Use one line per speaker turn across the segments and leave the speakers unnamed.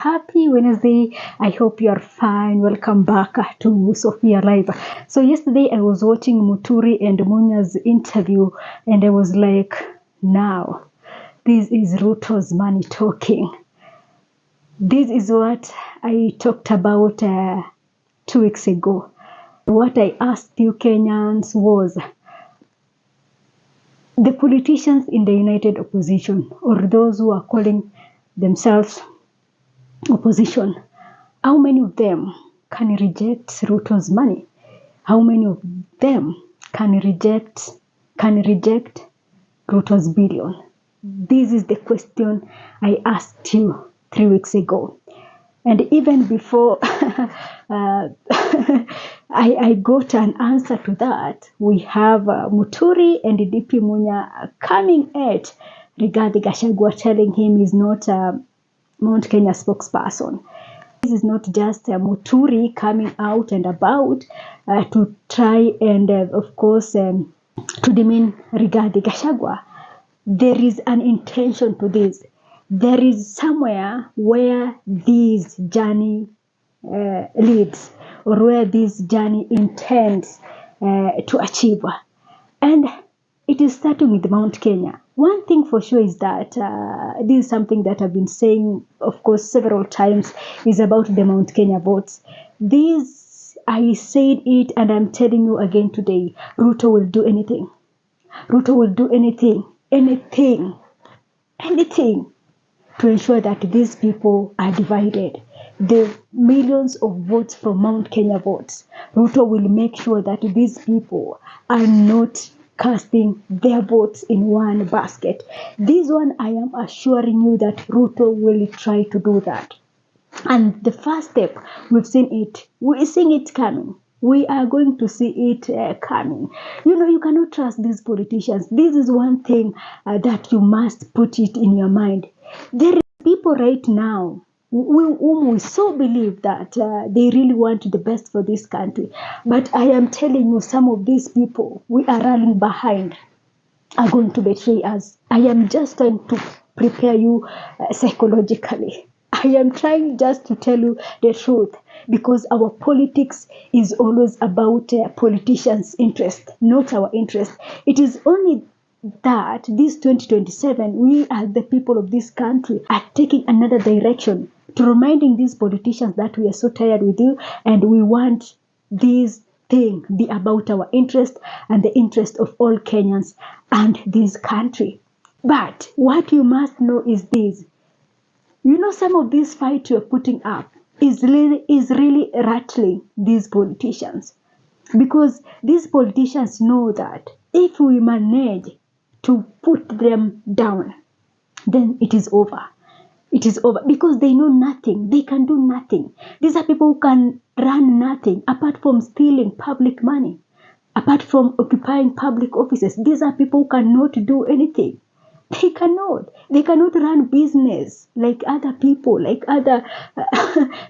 Happy Wednesday. I hope you're fine. Welcome back to Sophia Live. So yesterday I was watching Muturi and Munya's interview and I was like, now, this is Ruto's money talking. This is what I talked about 2 weeks ago. What I asked you Kenyans was, the politicians in the United Opposition, or those who are calling themselves opposition, how many of them can reject Ruto's money? How many of them can reject Ruto's billion? This is the question I asked you 3 weeks ago. And even before I got an answer to that, we have Muturi and DP Munya coming at Rigathi Gachagua, telling him he's not Mount Kenya spokesperson. This is not just Muturi coming out and about to try and, of course, to demean Rigathi Gachagua. There is an intention to this. There is somewhere where this journey leads, or where this journey intends to achieve. And it is starting with Mount Kenya. One thing for sure is that this is something that I've been saying, of course, several times, is about the Mount Kenya votes. This, I said it and I'm telling you again today, Ruto will do anything. Ruto will do anything to ensure that these people are divided. The millions of votes from Mount Kenya votes, Ruto will make sure that these people are not casting their votes in one basket. This one, I am assuring you that Ruto will try to do that. And the first step, we've seen it. We're seeing it coming. We are going to see it coming. You cannot trust these politicians. This is one thing that you must put it in your mind. There are people right now whom we so believe that they really want the best for this country. But I am telling you, some of these people we are running behind are going to betray us. I am just trying to prepare you psychologically. I am trying just to tell you the truth, because our politics is always about politicians' interest, not our interest. It is only that this 2027, we as the people of this country are taking another direction, to reminding these politicians that we are so tired with you and we want this thing be about our interest and the interest of all Kenyans and this country. But what you must know is this. Some of this fight you're putting up is really rattling these politicians, because these politicians know that if we manage to put them down, then it is over. It is over, because they know nothing. They can do nothing. These are people who can run nothing apart from stealing public money, apart from occupying public offices. These are people who cannot do anything. They cannot run business like other people, like other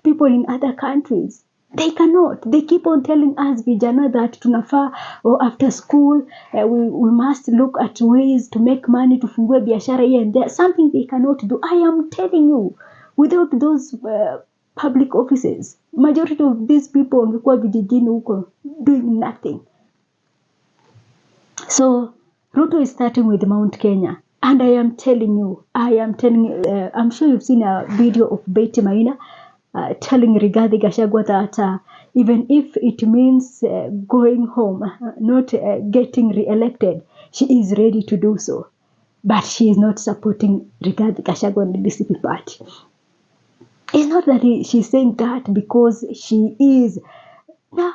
people in other countries. They cannot. They keep on telling us vijana that tunafaa, or after school we must look at ways to make money, to fungue biashara here and there. Something they cannot do. I am telling you, without those public offices, majority of these people wangekuwa vijijini huko doing nothing. So Ruto is starting with Mount Kenya. And I am telling you, I'm sure you've seen a video of Betty Maina telling Rigathi Gachagua that even if it means going home, not getting re-elected, she is ready to do so. But she is not supporting Rigathi Gachagua and the DCP party. It's not that she's saying that because she is. No,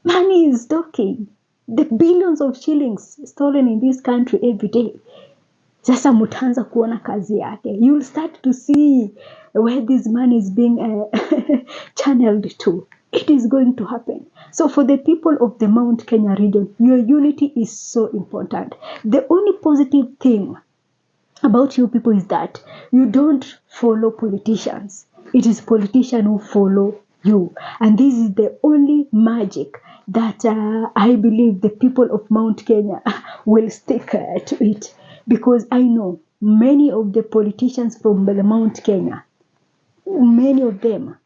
money is talking. The billions of shillings stolen in this country every day. Sasa mutaanza kuona kazi yake. You'll start to see where this money is being channeled to. It is going to happen. So for the people of the Mount Kenya region, your unity is so important. The only positive thing about you people is that you don't follow politicians. It is politicians who follow you. And this is the only magic that I believe the people of Mount Kenya will stick to it. Because I know many of the politicians from the Mount Kenya, many of them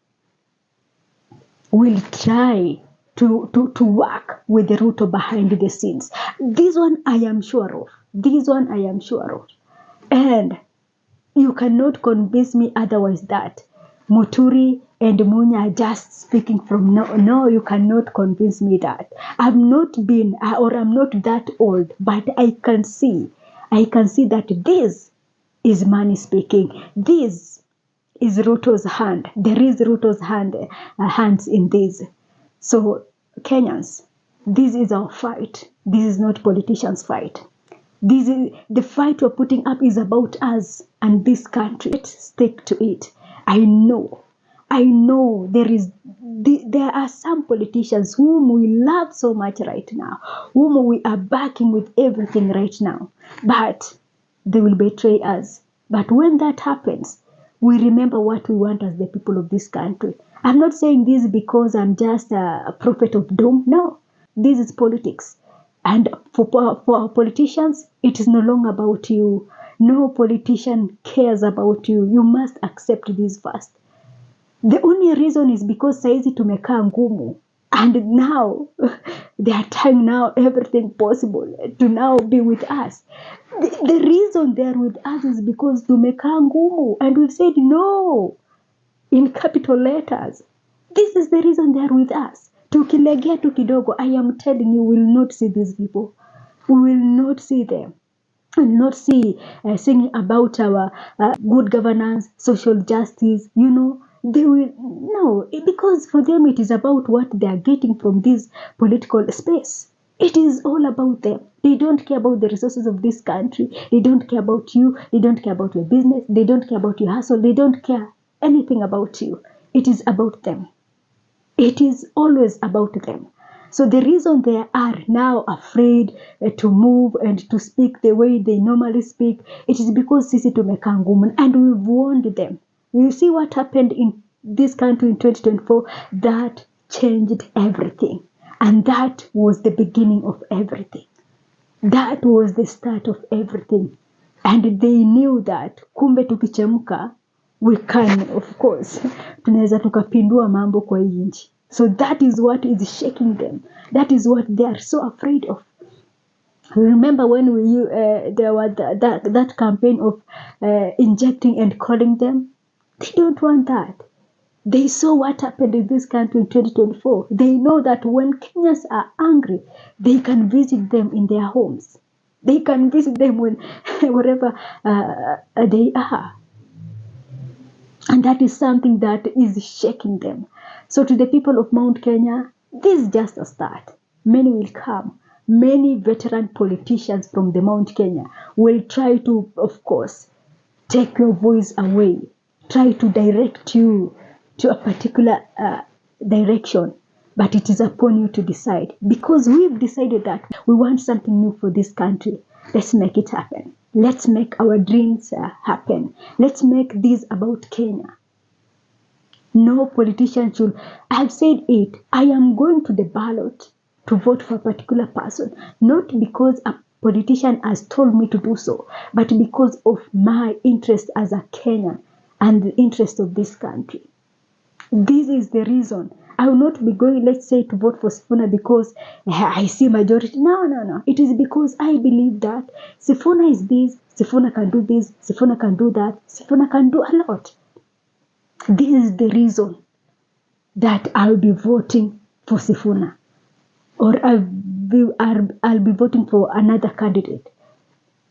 will try to work with the Ruto behind the scenes. This one I am sure of. This one I am sure of. And you cannot convince me otherwise that Muturi and Munya are just speaking from no, you cannot convince me that. I've not been, or I'm not that old, but I can see that this is money speaking. This is Ruto's hand. There is Ruto's hands in this. So Kenyans, this is our fight. This is not politicians' fight. This is the fight we're putting up is about us and this country. Let's stick to it. I know there are some politicians whom we love so much right now, whom we are backing with everything right now, but they will betray us. But when that happens, we remember what we want as the people of this country. I'm not saying this because I'm just a prophet of doom. No, this is politics. And for our politicians, it is no longer about you. No politician cares about you. You must accept this first. The only reason is because saizi tumekaa ngumu. And now they are trying now everything possible to now be with us. The reason they are with us is because tumekaa ngumu. And we've said no in capital letters. This is the reason they are with us. Tukilegea tu kidogo, I am telling you, we will not see these people. We will not see them. We will not see singing about our good governance, social justice, They will, no, because for them it is about what they are getting from this political space. It is all about them. They don't care about the resources of this country. They don't care about you. They don't care about your business. They don't care about your hustle. They don't care anything about you. It is about them. It is always about them. So the reason they are now afraid to move and to speak the way they normally speak, it is because sisi tumekaa ngumu, and we've warned them. You see what happened in this country in 2024? That changed everything. And that was the beginning of everything. That was the start of everything. And they knew that kumbe tukichemka, we can, of course, tunaweza tukapindua mambo kwa hii nchi. So that is what is shaking them. That is what they are so afraid of. Remember when there was that campaign of injecting and calling them? They don't want that. They saw what happened in this country in 2024. They know that when Kenyans are angry, they can visit them in their homes. They can visit them wherever they are. And that is something that is shaking them. So to the people of Mount Kenya, this is just a start. Many will come. Many veteran politicians from the Mount Kenya will try to, of course, take your voice away. Try to direct you to a particular direction. But it is upon you to decide. Because we've decided that we want something new for this country. Let's make it happen. Let's make our dreams happen. Let's make this about Kenya. No politician should. I've said it. I am going to the ballot to vote for a particular person. Not because a politician has told me to do so, but because of my interest as a Kenyan and the interest of this country. This is the reason. I will not be going, let's say, to vote for Sifuna because I see majority. No. It is because I believe that Sifuna is this, Sifuna can do this, Sifuna can do that, Sifuna can do a lot. This is the reason that I'll be voting for Sifuna. Or I'll be voting for another candidate.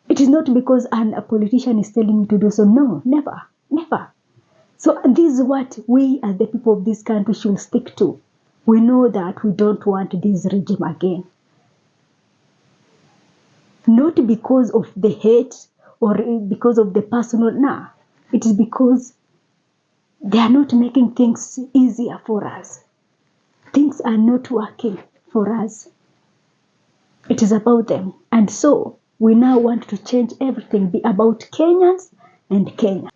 It is not because a politician is telling me to do so. No, never. So this is what we as the people of this country should stick to. We know that we don't want this regime again. Not because of the hate or because of the personal, nah. It is because they are not making things easier for us. Things are not working for us. It is about them. And so we now want to change everything, be about Kenyans and Kenya.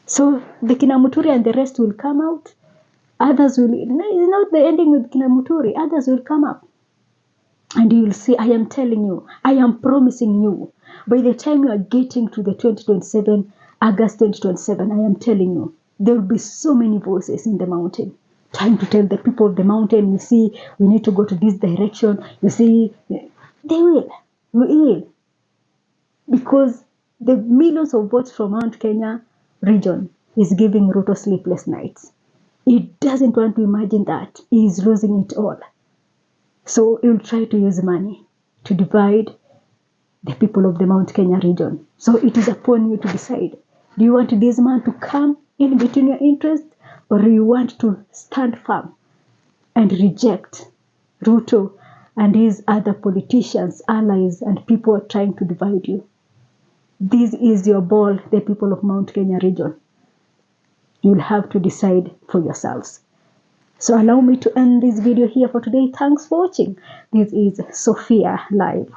So the Kinamuturi and the rest will come out. Others will, it's not the ending with Kinamuturi. Others will come up. And you will see, I am telling you, I am promising you, by the time you are getting to the 2027, August 2027, I am telling you, There will be so many voices in the mountain trying to tell the people of the mountain, you see, we need to go to this direction. You see, they will, because the millions of votes from Mount Kenya region is giving Ruto sleepless nights. He doesn't want to imagine that he is losing it all. So he will try to use money to divide the people of the Mount Kenya region. So it is upon you to decide. Do you want this man to come in between your interests, or do you want to stand firm and reject Ruto and his other politicians, allies, and people trying to divide you? This is your ball, the people of Mount Kenya region. You'll have to decide for yourselves. So allow me to end this video here for today. Thanks for watching. This is Sophia Live.